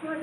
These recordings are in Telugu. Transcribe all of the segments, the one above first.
Dear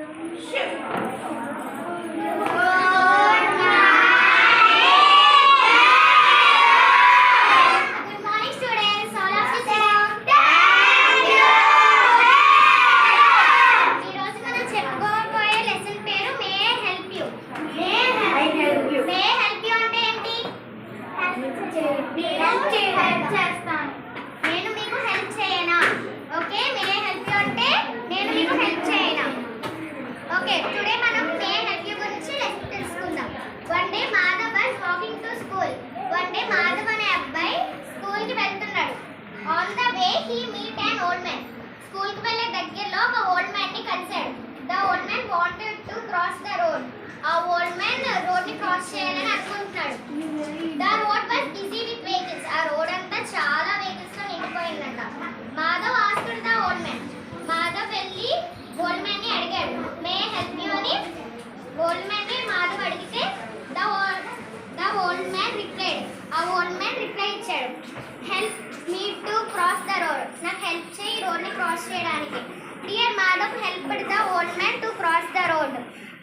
Madhav helped the old man to cross the road.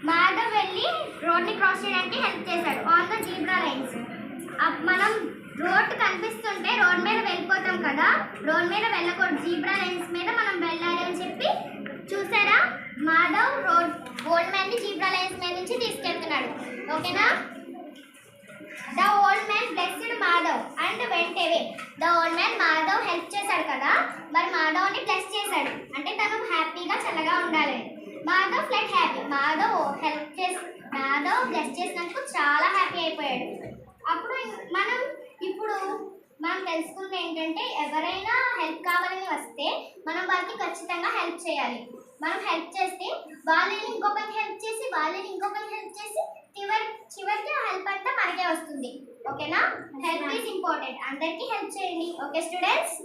Madhav వెళ్ళి రోడ్ ని క్రాస్ చేయడానికి హెల్ప్ చేశాడు ఆన్ ద జీబ్రా లైన్స్. మనం రోడ్ కనిపిస్తుంటే రోడ్ మీద వెళ్ళిపోతాం కదా, రోడ్ మీద వెళ్ళకూడదు, జీబ్రా లైన్స్ మీద మనం వెళ్ళాలి అని చెప్పి చూసారా, మాధవ్ ఓల్డ్ మ్యాన్ ని జీబ్రా లైన్స్ మీద నుంచి తీసుకెళ్తున్నాడు. ఓకేనా? The old man blessed Madhav and went away. The old man Madhav help చేశాడు కదా, మరి మాధవ్ ని బ్లెస్ చేశాడు అంటే తను హ్యాపీగా చల్లగా ఉండాలి. మాధవ్ ఫ్లెట్ హ్యాపీ. మాధవ్ బ్లెస్ చేసినందుకు చాలా హ్యాపీ అయిపోయాడు. అప్పుడు మనం తెలుసుకుంది ఏంటంటే, ఎవరైనా హెల్ప్ కావాలని వస్తే మనం వాళ్ళకి ఖచ్చితంగా హెల్ప్ చేయాలి. మనం హెల్ప్ చేస్తే వాళ్ళని ఇంకొకరికి హెల్ప్ చేసి చివరికి ఆ హెల్ప్ అంతా మనకే వస్తుంది. ఓకేనా? Help is important. అందరికీ హెల్ప్ చేయండి. Okay students?